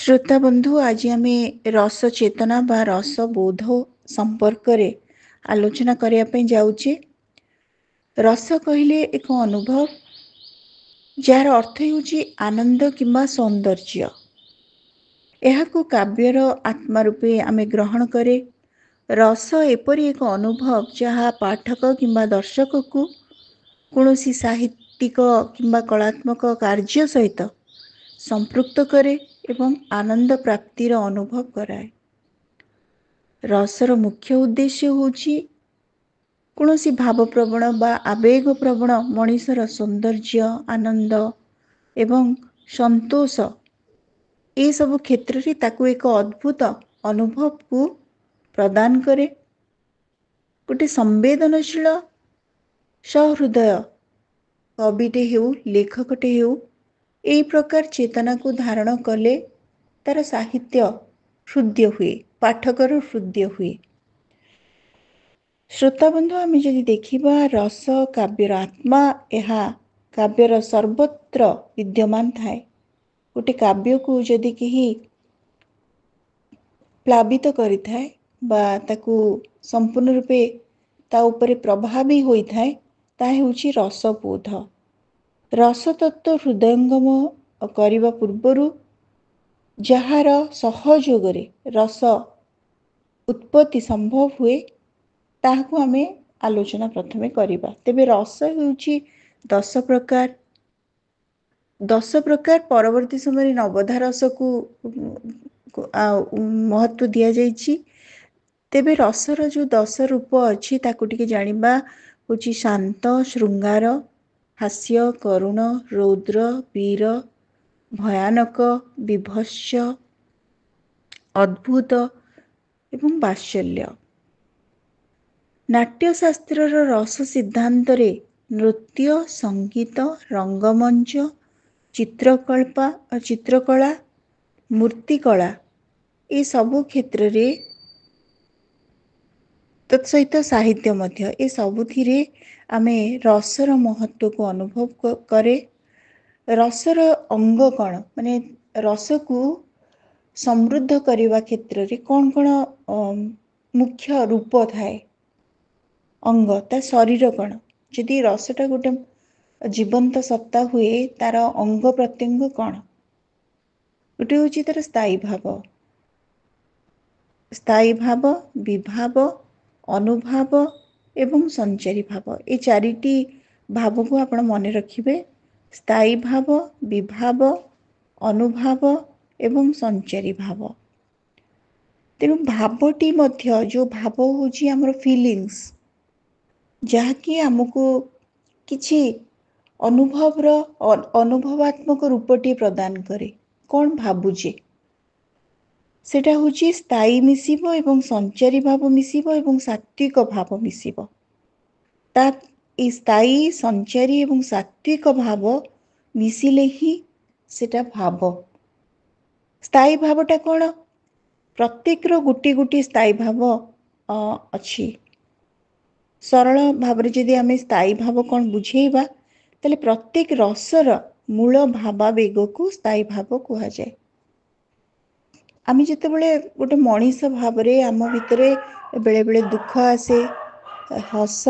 श्रोता बंधु आज आम रस चेतना बा रस बोध संपर्क रे आलोचना करने जाऊे। रस कहले एक अनुभव जार अर्थ होउची आनंद किंबा सौंदर्य। यह काव्यर आत्मा रूपे आमे ग्रहण करे। रस एपरी एक अनुभव जहाँ पाठक किंबा दर्शक को कौनसी साहित्यिक किंबा कलात्मक कार्य सहित संपृक्त करे एवं आनंद प्राप्तिर अनुभव कराए। रसर मुख्य उद्देश्य होची कौनसी भावप्रवण बा आवेग प्रवण मनीषर सौंदर्य आनंद एवं संतोष ये सब क्षेत्र में ताकू एक अद्भुत अनुभव को प्रदान करे। गोटे संवेदनशील सहृदय कविटे हेउ लेखकटे हेउ यही प्रकार चेतना को धारण कले तार साहित्य हृदय हुए, पाठकर हृदय हुए। श्रोता बंधु आम जदि देखा रस काव्यर आत्मा यह काव्यर सर्वत्र विद्यमान थाए। गोटे काव्य को जदि कहीं प्लावित करिथाए बा ताकू संपूर्ण रूपे ता उपरे प्रभावी होइथाए ता हेउची रसबोध। रसतत्व हृदयंगम करने पूर्वर जार सहयोग रस उत्पत्ति संभव हुए ताहाकू आमे आलोचना प्रथमे करिबा। तेबे रस हेउची 10 प्रकार। 10 प्रकार परवर्ती समय नवधा रस को महत्व दिया जाइछि। तेबे रसर जो 10 रूप अच्छी ताकू टिके जानिबा। होची शांत श्रृंगार, हास्य करुण रौद्र वीर भयानक विभत्स अद्भुत एवं वात्सल्य। नाट्यशास्त्र रस सिद्धांत रे नृत्य संगीत रंगमंच चित्रकला मूर्तिकला ये सबु क्षेत्र रे तत्सहित साहित्य मध्य ए सबुथिरे आमे रसर महत्व को अनुभव करे। रसर अंग कौन माने रस को समृद्ध करने क्षेत्र रे कौन कौन मुख्य रूप थाए अंग ता शरीर कौन जदि रसटा गोटे जीवंत सत्ता हुए तार अंग प्रत्यंग कौन गोटे हूँ तार स्थायी भाव विभाव अनुभाव एवं संचारी भाव। ये चारिटी भाव को आपण मन रखिबे। स्थायी भाव विभाव अनुभाव एवं संचारी भाव। तेणु भावटी मध्य जो भाव होची हमर फीलिंग्स जहाँकि आमको किछि अनुभवात्मक रूपटी प्रदान करे। कौन भावुचे सेटा होची स्थायी मिसिबो एवं संचारी भाव मिसिबो एवं सात्विक भाव मिसिबो। ता स्थायी संचारी एवं सात्विक भाव मिसिले ही सेटा भाव। स्थायी भावटा कौन प्रत्येक गोटी गोटी स्थायी भाव अच्छी। सरल भाव जदि आम स्थायी भाव कौन बुझेबा ताले प्रत्येक रसर मूल भावावेग को स्थायी भाव कहा जाए। आम जितेबले गोटे मनीष भाव रे आम भितरे बेले बेले दुख आसे हस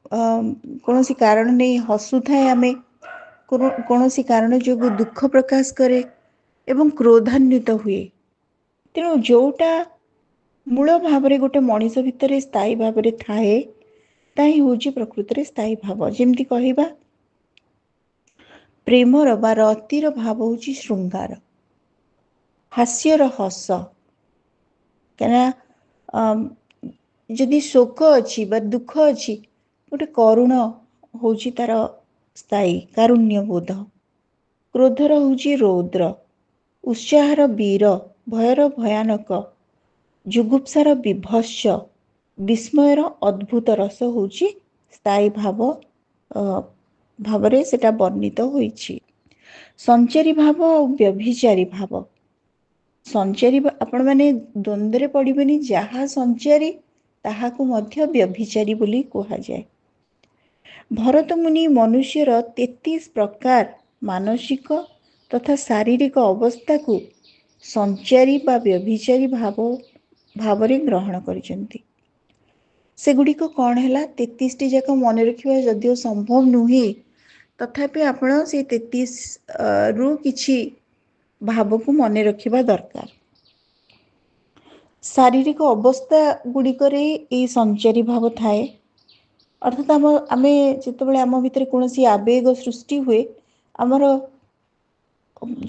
कौनसी कारण नहीं हसु थाए आमे कौनसी कारण जो दुख प्रकाश करे एवं क्रोधान्वित हुए। तेणु जोटा मूल भाव रे गोटे मनीष भितर स्थायी भाव रे थाए ताही होची प्रकृति रे स्थायी भाव। जेमती कहिबा प्रेमर बा रतिर भाव होची श्रृंगार हास्यर हस क्या जदि शोक अच्छी बा दुख अच्छी गोटे करुण होची तार स्थायी कारुण्य बोध। क्रोधर होची रौद्र उत्साहर वीर भयर भयानक जुगुप्सार विभत्स विस्मयर अद्भुत रस होची स्थायी भाव भावरे सेटा वर्णित होईछि। संचारी भाव और व्यभिचारी भाव। संचारी आपण माने द्वंद्व रे पड़िबेनी जहा संचारी ताहाकू मध्य व्यभिचारी बोली कहा जाए। भरत मुनि मनुष्यर 33 प्रकार मानसिक तथा शारीरिक अवस्था को ସଞ୍ଚାରୀ ବା ବ୍ୟଭିଚାରୀ ଭାବରେ ଗ୍ରହଣ କରିଛନ୍ତି। ସେଗୁଡ଼ିକ କ'ଣ ହେଲା? 33ଟି ଯାକ ମନେ ରଖିବା ଯଦିଓ ସମ୍ଭବ ନୁହେଁ, ତଥାପି ଆପଣ ସେଇ 33 ରୁ କିଛି ଭାବକୁ ମନେ ରଖିବା ଦରକାର। ଶାରୀରିକ ଅବସ୍ଥା ଗୁଡ଼ିକରେ ଏଇ ସଞ୍ଚାରୀ ଭାବ ଥାଏ। ଅର୍ଥାତ୍ ଆମେ ଯେତେବେଳେ ଆମ ଭିତରେ କୌଣସି ଆବେଗ ସୃଷ୍ଟି ହୁଏ, ଆମର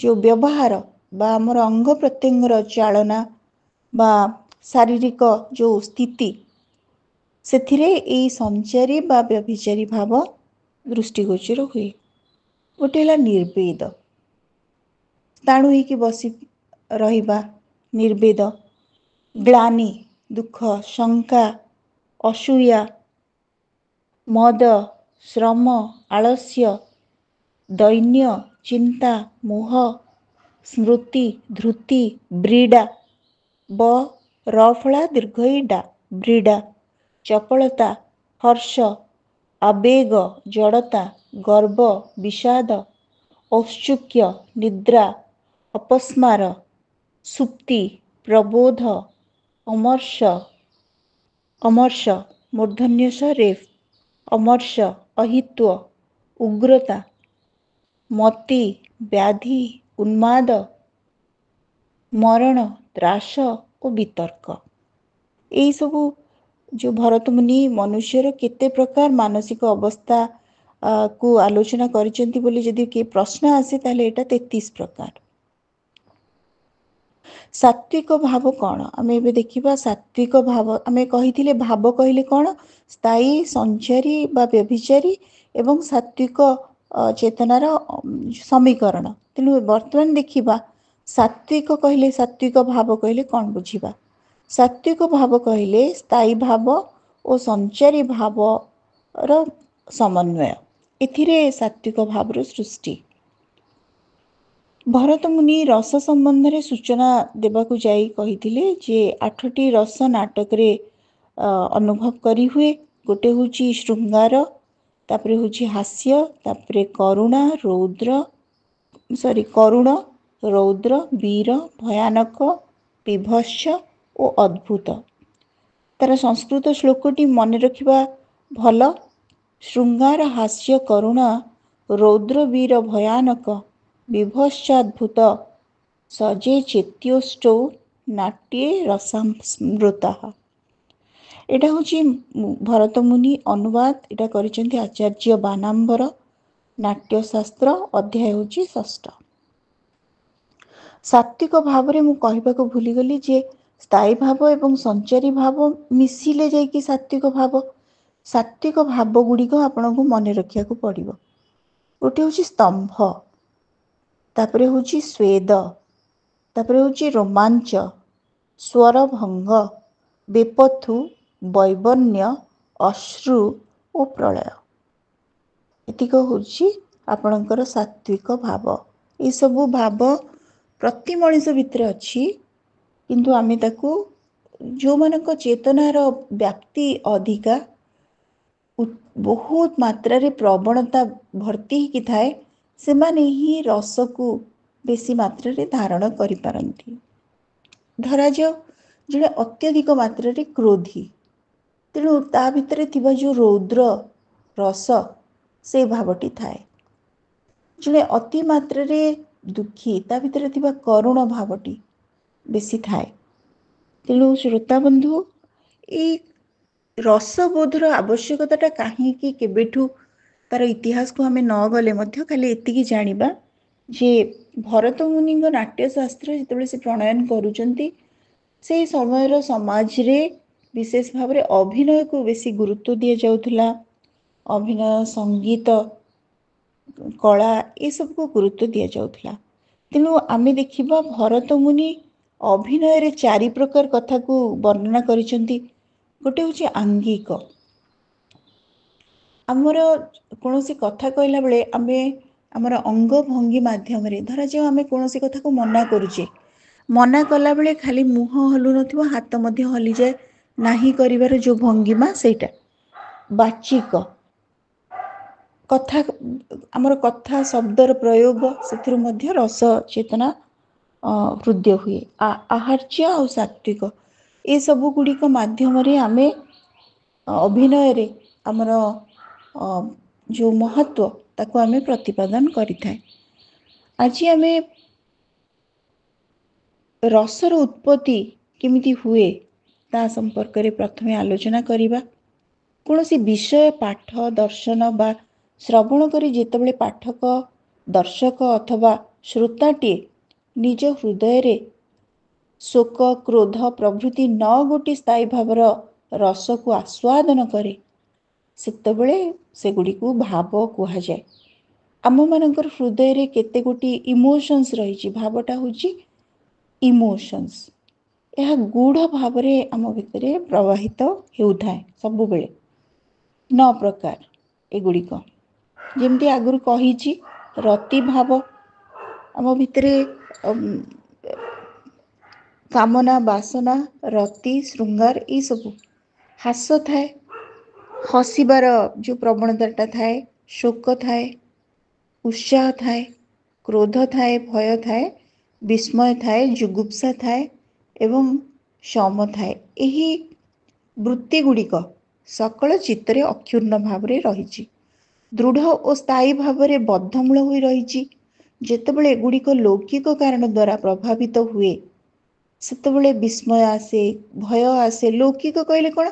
ଯେଉଁ ବ୍ୟବହାର ବା ଆମର ଅଙ୍ଗ ପ୍ରତ୍ୟଙ୍ଗର ଚାଳନା ବା ଶାରୀରିକ ଯେଉଁ ସ୍ଥିତି, ସେଥିରେ ଏଇ ସଞ୍ଚାରୀ ବା ବ୍ୟଭିଚାରୀ ଭାବ ଦୃଷ୍ଟିଗୋଚର ହୁଏ। ଗୋଟେ ହେଲା ନିର୍ବେଦ, ସ୍ଥାଣୁ ହେଇକି ବସି ରହିବା, ନିର୍ବେଦ। ଗ୍ଳାନି, ଦୁଃଖ, ଶଙ୍କା, ଅସୂୟା, ମଦ, ଶ୍ରମ, ଆଳସ୍ୟ, ଦୈନ୍ୟ, ଚିନ୍ତା, ମୋହ, ସ୍ମୃତି, ଧୃତି, ବ୍ରୀଡ଼ା, ରଫଳା ଦୀର୍ଘ ଇ ଡା, ବ୍ରୀଡ଼ା, ଚପଳତା, ହର୍ଷ, ଆବେଗ, ଜଡ଼ତା, ଗର୍ବ, ବିଷାଦ, ଔତ୍ସୁକ୍ୟ, ନିଦ୍ରା, ଅପସ୍ମାର, ସୁପ୍ତି, ପ୍ରବୋଧ, ଅମର୍ଷ, ମୂର୍ଧନ୍ୟଷ ରେଫ୍, ଅମର୍ଷ, ଅହିତ୍ୱ, ଉଗ୍ରତା, ମତି, ବ୍ୟାଧି, ଉନ୍ମାଦ, ମରଣ, ତ୍ରାସ ଓ ବିତର୍କ। ଏଇସବୁ ଯେଉଁ ଭରତମୁନି ମନୁଷ୍ୟର କେତେ ପ୍ରକାର ମାନସିକ ଅବସ୍ଥା କୁ ଆଲୋଚନା କରିଛନ୍ତି ବୋଲି ଯଦି କିଏ ପ୍ରଶ୍ନ ଆସେ, ତାହେଲେ ଏଇଟା 33 ପ୍ରକାର। ସାତ୍ଵିକ ଭାବ କ'ଣ? ଆମେ ଏବେ ଦେଖିବା ସାତ୍ଵିକ ଭାବ। ଆମେ କହିଥିଲେ ଭାବ କହିଲେ କ'ଣ? ସ୍ଥାୟୀ, ସଞ୍ଚାରୀ ବା ବ୍ୟଭିଚାରୀ ଏବଂ ସାତ୍ଵିକ ଚେତନାର ସମୀକରଣ। ତେଣୁ ବର୍ତ୍ତମାନ ଦେଖିବା ସାତ୍ଵିକ କହିଲେ, ସାତ୍ଵିକ ଭାବ କହିଲେ କ'ଣ ବୁଝିବା? ସାତ୍ଵିକ ଭାବ କହିଲେ ସ୍ଥାୟୀ ଭାବ ଓ ସଞ୍ଚାରୀ ଭାବର ସମନ୍ୱୟ। ଏଥିରେ ସାତ୍ଵିକ ଭାବର ସୃଷ୍ଟି। ଭରତମୁନି ରସ ସମ୍ବନ୍ଧରେ ସୂଚନା ଦେବାକୁ ଯାଇ କହିଥିଲେ ଯେ 8ଟି ରସ ନାଟକରେ ଅନୁଭବ କରିହୁଏ। ଗୋଟେ ହେଉଛି ଶୃଙ୍ଗାର, ତାପରେ ହେଉଛି ହାସ୍ୟ, ତାପରେ କରୁଣ, ରୌଦ୍ର, ବୀର, ଭୟାନକ, ବିଭତ୍ସ ଓ ଅଦ୍ଭୁତ। ତାର ସଂସ୍କୃତ ଶ୍ଲୋକଟି ମନେ ରଖିବା ଭଲ। ଶୃଙ୍ଗାର, ହାସ୍ୟ, କରୁଣ, ରୌଦ୍ର, ବୀର, ଭୟାନକ, ବିଭତ୍ସାଦ୍ଭୁତ, ସଜେ ଚେତ୍ୟୋଷ୍ଟୌ ନାଟ୍ये ରସାମୃତଃ। ଏଇଟା ହେଉଛି ଭରତମୁନି ଅନୁବାଦ। ଏଇଟା କରିଛନ୍ତି ଆଚାର୍ଯ୍ୟ ବାନାମ୍ବର, ନାଟ୍ୟଶାସ୍ତ୍ର, ଅଧ୍ୟାୟ ହେଉଛି 6। ସାତ୍ଵିକ ଭାବରେ ମୁଁ କହିବାକୁ ଭୁଲିଗଲି ଯେ ସ୍ଥାୟୀ ଭାବ ଏବଂ ସଞ୍ଚାରୀ ଭାବ ମିଶିଲେ ଯାଇକି ସାତ୍ଵିକ ଭାବ। ସାତ୍ଵିକ ଭାବ ଗୁଡ଼ିକ ଆପଣଙ୍କୁ ମନେ ରଖିବାକୁ ପଡ଼ିବ। ଗୋଟେ ହେଉଛି ସ୍ତମ୍ଭ, ତାପରେ ହେଉଛି ସ୍ୱେଦ, ତାପରେ ହେଉଛି ରୋମାଞ୍ଚ, ସ୍ୱରଭଙ୍ଗ, ବେପଥୁ, ବୈବର୍ଣ୍ୟ, ଅଶ୍ରୁ ଓ ପ୍ରଳୟ। ଏତିକ ହେଉଛି ଆପଣଙ୍କର ସାତ୍ଵିକ ଭାବ। ଏସବୁ ଭାବ ପ୍ରତି ମଣିଷ ଭିତରେ ଅଛି, କିନ୍ତୁ ଆମେ ତାକୁ, ଯେଉଁମାନଙ୍କ ଚେତନାର ବ୍ୟାପ୍ତି ଅଧିକା, ବହୁତ ମାତ୍ରାରେ ପ୍ରବଣତା ଭର୍ତ୍ତି ହେଇକି ଥାଏ, ସେମାନେ ହିଁ ରସକୁ ବେଶୀ ମାତ୍ରାରେ ଧାରଣ କରିପାରନ୍ତି। ଧରାଯାଉ ଜଣେ ଅତ୍ୟଧିକ ମାତ୍ରାରେ କ୍ରୋଧୀ, ତେଣୁ ତା ଭିତରେ ଥିବା ଯେଉଁ ରୌଦ୍ର ରସ, ସେ ଭାବଟି ଥାଏ। ଜଣେ ଅତି ମାତ୍ରାରେ ଦୁଃଖୀ, ତା ଭିତରେ ଥିବା କରୁଣ ଭାବଟି ବେଶୀ ଥାଏ। ତେଣୁ ଶ୍ରୋତାବନ୍ଧୁ, ଏଇ ରସବୋଧର ଆବଶ୍ୟକତାଟା କାହିଁକି, କେବେଠୁ, ତାର ଇତିହାସକୁ ଆମେ ନ ଗଲେ ମଧ୍ୟ ଖାଲି ଏତିକି ଜାଣିବା ଯେ ଭରତମୁନିଙ୍କ ନାଟ୍ୟଶାସ୍ତ୍ର ଯେତେବେଳେ ସେ ପ୍ରଣୟନ କରୁଛନ୍ତି, ସେହି ସମୟର ସମାଜରେ ବିଶେଷ ଭାବରେ ଅଭିନୟକୁ ବେଶୀ ଗୁରୁତ୍ୱ ଦିଆଯାଉଥିଲା। ଅଭିନୟ, ସଙ୍ଗୀତ, କଳା, ଏସବୁକୁ ଗୁରୁତ୍ୱ ଦିଆଯାଉଥିଲା। ତେଣୁ ଆମେ ଦେଖିବା ଭରତମୁନି ଅଭିନୟରେ 4 ପ୍ରକାର କଥାକୁ ବର୍ଣ୍ଣନା କରିଛନ୍ତି। ଗୋଟେ ହେଉଛି ଆଙ୍ଗିକ। ଆମର କୌଣସି କଥା କହିଲା ବେଳେ ଆମେ ଆମର ଅଙ୍ଗ ଭଙ୍ଗୀ ମାଧ୍ୟମରେ, ଧରାଯାଉ ଆମେ କୌଣସି କଥାକୁ ମନା କରୁଛେ, ମନା କଲାବେଳେ ଖାଲି ମୁହଁ ହଲୁନଥିବ, ହାତ ମଧ୍ୟ ହଲିଯାଏ, ନାହିଁ କରିବାର ଯେଉଁ ଭଙ୍ଗିମା, ସେଇଟା ବାଚିକ କଥା। ଆମର କଥା ଶବ୍ଦର ପ୍ରୟୋଗ, ସେଥିରୁ ମଧ୍ୟ ରସ ଚେତନା ହୃଦୟ ହୁଏ। ଆହାର୍ଯ୍ୟ ଆଉ ସାତ୍ଵିକ ଏସବୁ ଗୁଡ଼ିକ ମାଧ୍ୟମରେ ଆମେ ଅଭିନୟରେ ଆମର ଯେଉଁ ମହତ୍ଵ ତାକୁ ଆମେ ପ୍ରତିପାଦନ କରିଥାଏ। ଆଜି ଆମେ ରସର ଉତ୍ପତ୍ତି କେମିତି ହୁଏ ତା ସମ୍ପର୍କରେ ପ୍ରଥମେ ଆଲୋଚନା କରିବା। କୌଣସି ବିଷୟ ପାଠ ଦର୍ଶନ ବା ଶ୍ରବଣ କରି ଯେତେବେଳେ ପାଠକ ଦର୍ଶକ ଅଥବା ଶ୍ରୋତାଟିଏ ନିଜ ହୃଦୟରେ ଶୋକ କ୍ରୋଧ ପ୍ରଭୃତି 9 ସ୍ଥାୟୀ ଭାବର ରସକୁ ଆସ୍ୱାଦନ କରେ, ସେତେବେଳେ ସେଗୁଡ଼ିକୁ ଭାବ କୁହାଯାଏ। ଆମମାନଙ୍କର ହୃଦୟରେ କେତେ ଗୋଟି ଇମୋସନ୍ସ ରହିଛି। ଭାବଟା ହେଉଛି ଇମୋସନ୍ସ। ଏହା ଗୂଢ଼ ଭାବରେ ଆମ ଭିତରେ ପ୍ରବାହିତ ହେଉଥାଏ ସବୁବେଳେ। 9 ପ୍ରକାର ଏଗୁଡ଼ିକ। ଯେମିତି ଆଗରୁ କହିଛି, ରତି ଭାବ ଆମ ଭିତରେ କାମନା ବାସନା ରତି ଶୃଙ୍ଗାର ଏସବୁ। ହାସ ଥାଏ, ହସିବାର ଯେଉଁ ପ୍ରବଣତାଟା ଥାଏ, ଶୋକ ଥାଏ, ଉତ୍ସାହ ଥାଏ, କ୍ରୋଧ ଥାଏ, ଭୟ ଥାଏ, ବିସ୍ମୟ ଥାଏ, ଜୁଗୁପ୍ସା ଥାଏ ଏବଂ ଶମ ଥାଏ। ଏହି ବୃତ୍ତି ଗୁଡ଼ିକ ସକଳ ଚିତ୍ତରେ ଅକ୍ଷୁର୍ଣ୍ଣ ଭାବରେ ରହିଛି, ଦୃଢ଼ ଓ ସ୍ଥାୟୀ ଭାବରେ ବଦ୍ଧମୂଳ ହୋଇ ରହିଛି। ଯେତେବେଳେ ଏଗୁଡ଼ିକ ଲୌକିକ କାରଣ ଦ୍ୱାରା ପ୍ରଭାବିତ ହୁଏ, ସେତେବେଳେ ବିସ୍ମୟ ଆସେ, ଭୟ ଆସେ। ଲୌକିକ କହିଲେ କ'ଣ?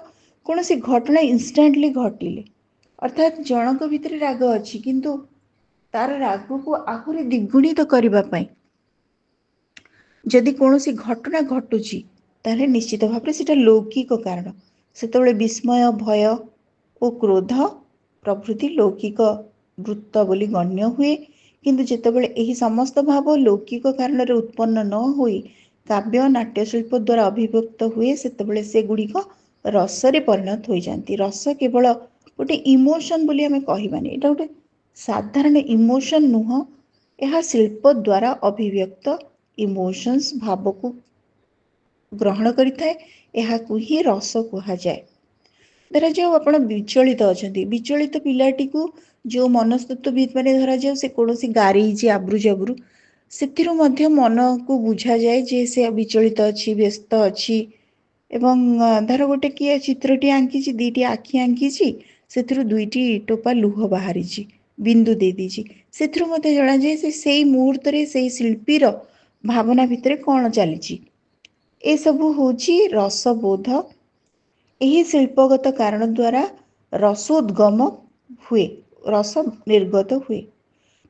କୌଣସି ଘଟଣା ଇନଷ୍ଟାଣ୍ଟଲି ଘଟିଲେ, ଅର୍ଥାତ୍ ଜଣଙ୍କ ଭିତରେ ରାଗ ଅଛି କିନ୍ତୁ ତାର ରାଗକୁ ଆହୁରି ଦ୍ୱିଗୁଣିତ କରିବା ପାଇଁ ଯଦି କୌଣସି ଘଟଣା ଘଟୁଛି, ତାହେଲେ ନିଶ୍ଚିତ ଭାବରେ ସେଟା ଲୌକିକ କାରଣ। ସେତେବେଳେ ବିସ୍ମୟ, ଭୟ ଓ କ୍ରୋଧ ପ୍ରଭୃତି ଲୌକିକ ବୃତ୍ତ ବୋଲି ଗଣ୍ୟ ହୁଏ। କିନ୍ତୁ ଯେତେବେଳେ ଏହି ସମସ୍ତ ଭାବ ଲୌକିକ କାରଣରେ ଉତ୍ପନ୍ନ ନ ହୋଇ କାବ୍ୟ ନାଟ୍ୟଶିଳ୍ପ ଦ୍ୱାରା ଅଭିବ୍ୟକ୍ତ ହୁଏ, ସେତେବେଳେ ସେଗୁଡ଼ିକ ରସରେ ପରିଣତ ହୋଇଯାନ୍ତି। ରସ କେବଳ ଗୋଟେ ଇମୋସନ୍ ବୋଲି ଆମେ କହିବାନି। ଏଇଟା ଗୋଟେ ସାଧାରଣ ଇମୋସନ୍ ନୁହଁ, ଏହା ଶିଳ୍ପ ଦ୍ୱାରା ଅଭିବ୍ୟକ୍ତ ଇମୋସନ୍ସ ଭାବକୁ ଗ୍ରହଣ କରିଥାଏ। ଏହାକୁ ହିଁ ରସ କୁହାଯାଏ। ଧରାଯାଉ ଆପଣ ବିଚଳିତ ଅଛନ୍ତି, ବିଚଳିତ ପିଲାଟିକୁ ଯେଉଁ ମନସ୍ତତ୍ତ୍ୱବିତ୍ ମାନେ ଧରାଯାଉ ସେ କୌଣସି ଗାରେଇଛି ଆବ୍ରୁ ଜାବ୍ରୁ, ସେଥିରୁ ମଧ୍ୟ ମନକୁ ବୁଝାଯାଏ ଯେ ସେ ବିଚଳିତ ଅଛି, ବ୍ୟସ୍ତ ଅଛି। ଏବଂ ଧର ଗୋଟେ କିଏ ଚିତ୍ରଟି ଆଙ୍କିଛି, 2ଟି ଆଖି ଆଙ୍କିଛି, ସେଥିରୁ 2ଟି ଟୋପା ଲୁହ ବାହାରିଛି, ବିନ୍ଦୁ ଦେଇଦେଇଛି, ସେଥିରୁ ମଧ୍ୟ ଜଣାଯାଏ ଯେ ସେଇ ମୁହୂର୍ତ୍ତରେ ସେଇ ଶିଳ୍ପୀର ଭାବନା ଭିତରେ କ'ଣ ଚାଲିଛି। ଏସବୁ ହେଉଛି ରସବୋଧ। ଏହି ଶିଳ୍ପଗତ କାରଣ ଦ୍ୱାରା ରସୋଦ୍ଗମ ହୁଏ, ରସ ନିର୍ଗତ ହୁଏ।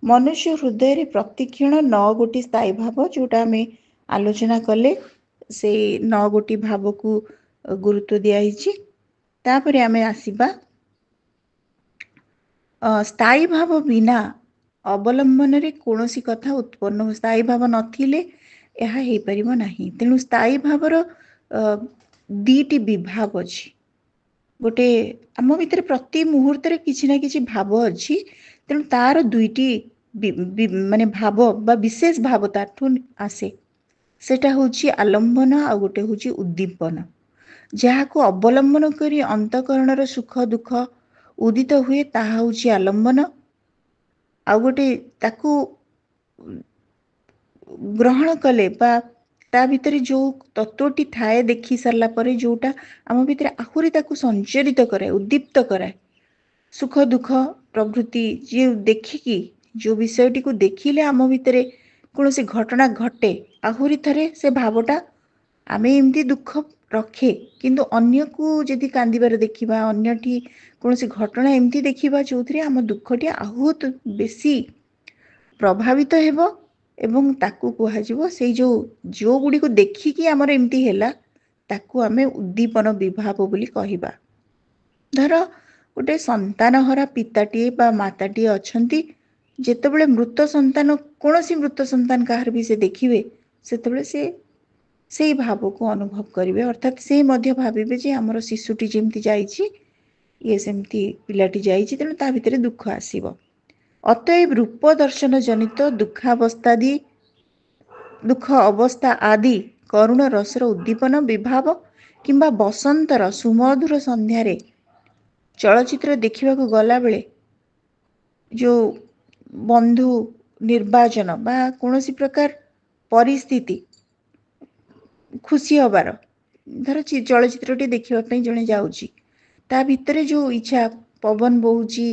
ମନୁଷ୍ୟ ହୃଦୟରେ ପ୍ରତିକ୍ଷଣ 9 ସ୍ଥାୟୀ ଭାବ, ଯେଉଁଟା ଆମେ ଆଲୋଚନା କଲେ, ସେଇ 9 ଭାବକୁ ଗୁରୁତ୍ୱ ଦିଆହେଇଛି। ତାପରେ ଆମେ ଆସିବା ସ୍ଥାୟୀ ଭାବ ବିନା ଅବଲମ୍ବନରେ କୌଣସି କଥା ଉତ୍ପନ୍ନ ହୁଏ। ସ୍ଥାୟୀ ଭାବ ନଥିଲେ ଏହା ହେଇପାରିବ ନାହିଁ। ତେଣୁ ସ୍ଥାୟୀ ଭାବର 2ଟି ବିଭାଗ ଅଛି। ଗୋଟେ ଆମ ଭିତରେ ପ୍ରତି ମୁହୂର୍ତ୍ତରେ କିଛି ନା କିଛି ଭାବ ଅଛି, ତେଣୁ ତାର 2ଟି ମାନେ ଭାବ ବା ବିଶେଷ ଭାବ ତାଠୁ ଆସେ। ସେଟା ହେଉଛି ଆଲମ୍ବନ ଆଉ ଗୋଟେ ହେଉଛି ଉଦ୍ଦୀପନ। ଯାହାକୁ ଅବଲମ୍ବନ କରି ଅନ୍ତଃକରଣର ସୁଖ ଦୁଃଖ ଉଦିତ ହୁଏ, ତାହା ହେଉଛି ଆଲମ୍ବନ। ଆଉ ଗୋଟେ ତାକୁ ଗ୍ରହଣ କଲେ ବା ତା ଭିତରେ ଯେଉଁ ତତ୍ତ୍ୱଟି ଥାଏ, ଦେଖି ସାରିଲା ପରେ ଯେଉଁଟା ଆମ ଭିତରେ ଆହୁରି ତାକୁ ସଞ୍ଚରିତ କରାଏ, ଉଦ୍ଦୀପ୍ତ କରାଏ, ସୁଖ ଦୁଃଖ ପ୍ରଭୃତି ଯିଏ ଦେଖିକି ଯେଉଁ ବିଷୟଟିକୁ ଦେଖିଲେ ଆମ ଭିତରେ କୌଣସି ଘଟଣା ଘଟେ, ଆହୁରି ଥରେ ସେ ଭାବଟା ଆମେ ଏମିତି ଦୁଃଖ ରଖେ, କିନ୍ତୁ ଅନ୍ୟକୁ ଯଦି କାନ୍ଦିବାର ଦେଖିବା, ଅନ୍ୟଠି କୌଣସି ଘଟଣା ଏମିତି ଦେଖିବା ଯେଉଁଥିରେ ଆମ ଦୁଃଖଟି ଆହୁତ ବେଶୀ ପ୍ରଭାବିତ ହେବ, ଏବଂ ତାକୁ କୁହାଯିବ ସେଇ ଯେଉଁ ଗୁଡ଼ିକୁ ଦେଖିକି ଆମର ଏମିତି ହେଲା, ତାକୁ ଆମେ ଉଦ୍ଦୀପନ ବିଭାବ ବୋଲି କହିବା। ଧର ଗୋଟେ ସନ୍ତାନହରା ପିତାଟିଏ ବା ମାତାଟିଏ ଅଛନ୍ତି, ଯେତେବେଳେ ମୃତ ସନ୍ତାନ, କୌଣସି ମୃତ ସନ୍ତାନ କାହାର ବି ସେ ଦେଖିବେ, ସେତେବେଳେ ସେ ସେଇ ଭାବକୁ ଅନୁଭବ କରିବେ। ଅର୍ଥାତ୍ ସେ ମଧ୍ୟ ଭାବିବେ ଯେ ଆମର ଶିଶୁଟି ଯେମିତି ଯାଇଛି, ଇଏ ସେମିତି ପିଲାଟି ଯାଇଛି, ତେଣୁ ତା ଭିତରେ ଦୁଃଖ ଆସିବ। ଅତଏବ ରୂପ ଦର୍ଶନ ଜନିତ ଦୁଃଖ ଅବସ୍ଥା ଆଦି କରୁଣ ରସର ଉଦ୍ଦୀପନ ବିଭାବ କିମ୍ବା ବସନ୍ତର ସୁମଧୁର ସନ୍ଧ୍ୟାରେ ଚଳଚ୍ଚିତ୍ର ଦେଖିବାକୁ ଗଲାବେଳେ ଯେଉଁ ବନ୍ଧୁ ନିର୍ବାଚନ ବା କୌଣସି ପ୍ରକାର परिस्थिति खुशी हबार धर चलचित्रटी देखा जड़े जाऊँगी ता भितर जो इच्छा पवन बोची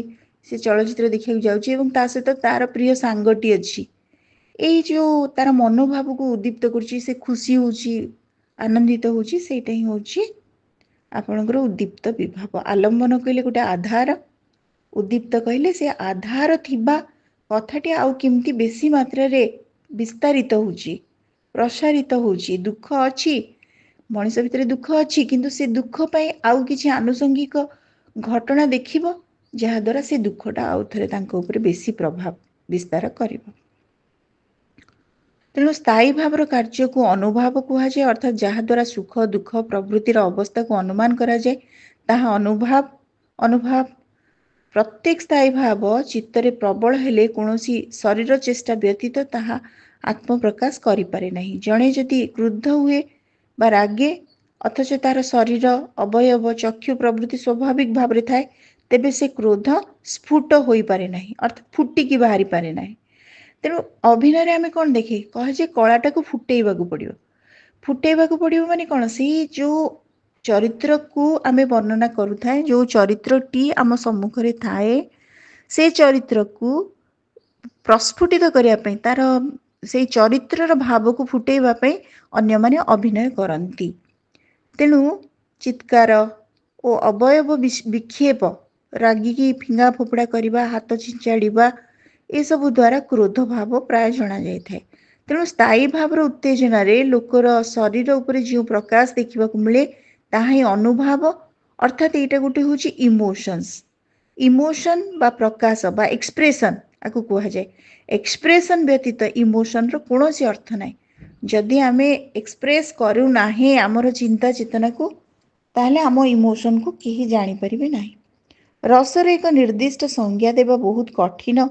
से चलचित्र देखा जाऊँगी ता सहित तार प्रिय सांगटी अच्छी यही जो तार मनोभाव को उद्दीप्त करुच्ची से खुशी होची आनंदित होची सेटा ही होची आपणकर उद्दीप्त विभाव। आलम्बन कहले गोटे आधार, उद्दीप्त कहले से आधार थिबा कथाटी आउ केमती बेसी मात्रा रे विस्तारित होची प्रसारित होची। दुख अच्छी मनीष भितर दुख अच्छी किंतु से दुख पाई आउ किछि आनुषंगिक घटना देखिबो जहा द्वारा से दुखटा आउ थरे तांको ऊपर बेसी प्रभाव विस्तार करिबो। तेणु स्थायी भावर कार्य को अनुभाव कुहाଯାଏ अर्थात जहा द्वारा सुख दुख प्रवृत्तिर अवस्था को अनुमान करा जाए ताहा अनुभाव प्रत्येक स्थायी भाव चित्तरे प्रबल हेले कौनसी शरीर चेष्टा व्यतीत ताहा आत्मप्रकाश करि पारे नहीं। जणे जदि क्रुद्ध हुए बा रागे अथच तार शरीर अवयव चक्षु प्रवृत्ति स्वाभाविक भाव में थाए तेबे से क्रोध स्फुट हो पारे नहीं अर्थात फुटिकी बाहरी पारे नहीं। तेणु अभिनय आम कौन देखे कहे कलाटा को फुटेबा पड़ो माने कौन से जो चरित्र को आम वर्णना करुए जो चरित्रटी आम सम्मुखें थाए से चरित्र को प्रस्फुटित करने तार से चरित्रर भाव को फुटेबापी अन्य माने अभिनय करती। तेणु चित्कार ओ अवयव विक्षेप रागिकी फिंगा फोपड़ा करने हाथ छिंचाड़ा ये सब द्वारा क्रोध भाव प्राय जना जाए। तेणु स्थायी भाव उत्तेजना रे लोकर शरीर उपर जो प्रकाश देखा मिले ताही अनुभाव अर्थात यहाँ गोटे हूँ इमोशन बा प्रकाश बा एक्सप्रेशन आपको कह जाए। एक्सप्रेशन व्यतीत इमोशन रो कौन सी अर्थ ना जदि आम एक्सप्रेस करूना आमर चिंता चेतना को ताहले आम इमोशन को कहीं जानीपर ना। रसर एक निर्दिष्ट संज्ञा देवा बहुत कठिन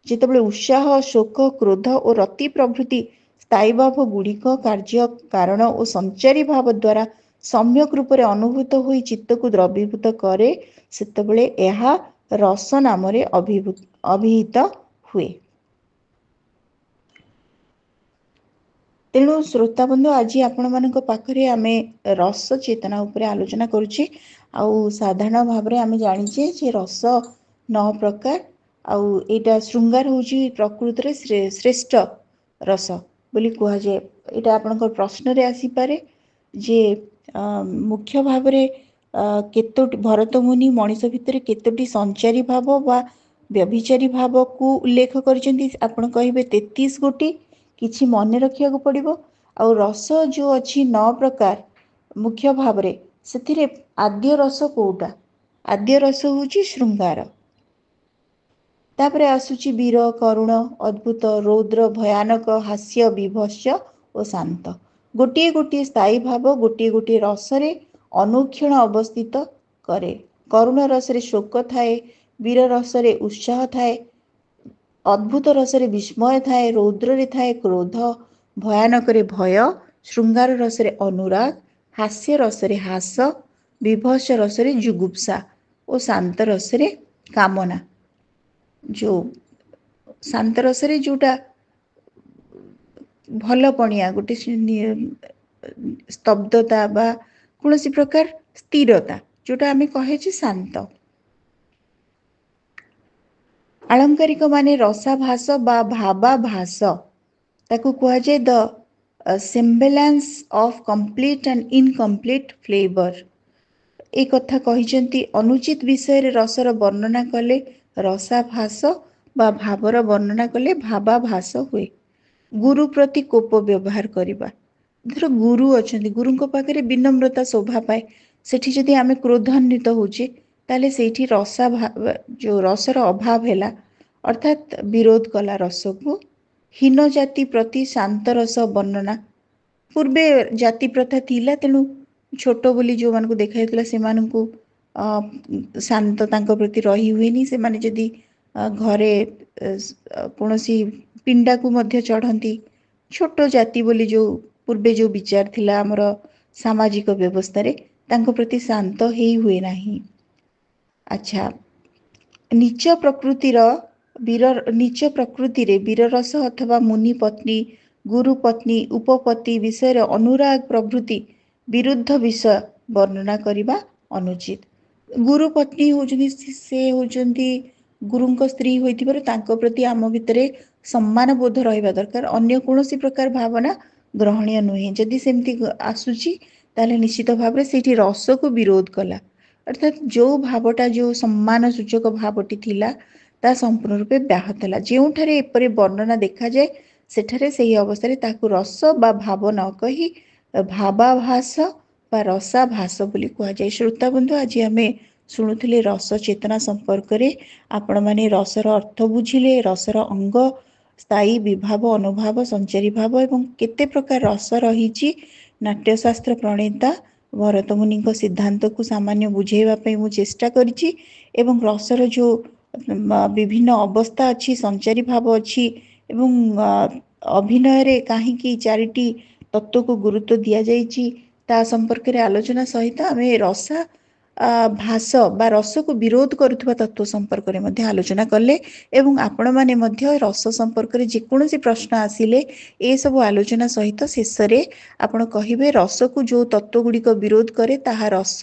जितेबाला उत्साह शोक क्रोध और रति प्रभृति स्थायी भाव गुड़िक कार्य कारण और संचारी भाव द्वारा सम्यक रूप से अनुभूत हो चित्त को द्रवीभूत करे सेतबेले यह रस नाम अभिहित हुए। तेणु श्रोताबंधु आज आपण मानक पाखरे आमे रस चेतना उपरे आलोचना करुचे। आउ साधारण भाव में आमे जानिचे जे रस 9 प्रकार आउ एटा श्रृंगार होची प्रकृति रे श्रेष्ठ रस बोली कहा जाए। एटा आपनकर प्रश्न रे आसी पारे जे मुख्य भाव रे केतोटी भरत मुनि मनीष भितर केतोटी संचारी भाव बा व्यभिचारी भाव को उल्लेख करछन्ती आपण कहिबे 33 गोटी किछि मन रखिया को पड़िबो। आउ रस जो अच्छी 9 प्रकार मुख्य भाव रे सेथिरे आद्य रस कोउटा आद्य रस होची श्रृंगार तापरे आसुची वीर करुण अद्भुत रौद्र भयानक हास्य विभत्स और शांत गोटे गोटे स्थायी भाव गोटे गोटे रसरे अनुक्षण अवस्थित करे। करुण रसरे शोक थाए वीर रसरे उत्साह थाए अद्भुत रसरे विस्मय थाए रौद्र रे थाए क्रोध भयानक रे भय श्रृंगार रसरे अनुराग हास्य रसरे हास विभत्स रसरे जुगुप्सा और शांत रसरे कामना। जो शांत रसरे जोटा भल पणिया गोटे स्तब्धता बा कौन सी प्रकार स्थिरता जोटा आम कहे शांत। आलंकारिक माने रसाभास बा भावाभास ताकू कह जाए the semblance of complete and incomplete flavour. एक कथा कहिसेंती अनुचित विषय रे रसर वर्णना कले रसाभास बा भावर वर्णना कले भावाभास हुए। गुरु प्रति कोप व्यवहार करिबा धर गुरु अछंती गुरुଙ୍କ पाखरे विनम्रता शोभा पाए सेठी जदि आमे क्रोधान्वित होचे ताले सेठी रसा जो रसर अभाव हैला अर्थात विरोध कला रस को। हीन जाति प्रति शांत रस वर्णना पूर्वे जाति प्रथा थिला तेणु छोट बोली जो मान को देखा से शांत तांको प्रति रही हुएनी से माने जदि घरे कौन सी पिंडा को मध्य चढ़ती छोट जाति बोली जो पूर्वे जो विचार थिला आमर सामाजिक व्यवस्था रे तांको प्रति शांत ही हुए नहीं। अच्छा नीच प्रकृतिर वीर नीच प्रकृति रे वीर रस अथवा मुनि पत्नी गुरु पत्नी उपपत्ति विषय अनुराग प्रभृति विरुद्ध विषय वर्णना करने अनुचित। गुरु पत्नी होउछन्ती से होउछन्ती गुरुଙ୍କ स्त्री होइथिबार तांको प्रति आम भितरे सम्मान बोध रहिबा दरकार। अन्य कोनोसी प्रकार भावना ग्रहणीय नुहे। जदि सेमती आसुची ताले निश्चित भाव से रस को विरोध कला, अर्थात जो भावटा जो सम्मान सूचक भावटी थिला ता संपूर्ण रूपे व्याहत है। जोठारे एपरि वर्णना देखा जाए सेठारे सही अवस्था ताकू रस बा भाव न कही भावाभास बा रसाभास बोली कह जाए। श्रोता बंधु, आज आम शुणुले रस चेतना संपर्क में आपण मैंने रसर अर्थ बुझिले, रसर अंग स्थायी विभाव अनुभाव संचारी भाव एवं केते प्रकार रस रही। नाट्यशास्त्र प्रणेता भरत मुनि सिद्धांत को सामान्य बुझेवाई मु चेष्टा करिछि एवं रसर जो विभिन्न अवस्था अच्छी संचारी भाव अच्छी एवं अभिनय रे कहीं चारिटी तत्व को गुरुत्व दिया जाइछि ता संपर्क में आलोचना सहित आम रसा भास बा रस को विरोध करुवा तत्व संपर्क में आलोचना कले एवं आपण माने मध्य रस संपर्क में जेकोसी प्रश्न आसिले ए सब आलोचना सहित शेष में आपण कहिबे रस को जो तत्व गुड़िक विरोध करे ताहा रस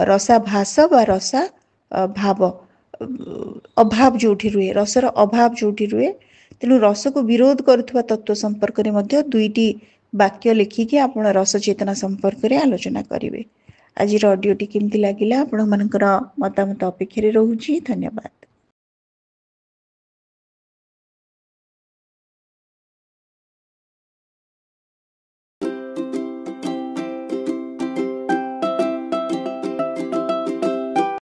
रसाभास बा रसा भाव अभाव जोठी रुहे, रसर अभाव जोठी रुहे। तेणु रस को विरोध करुवा तत्व संपर्क में दुईटी वाक्य लिखिकी आपण रस चेतना संपर्क में आलोचना करेंगे। आज ऑडियोटी केमती लगिला आपण मानकर मतामत अपेक्षा रहुछि। धन्यवाद।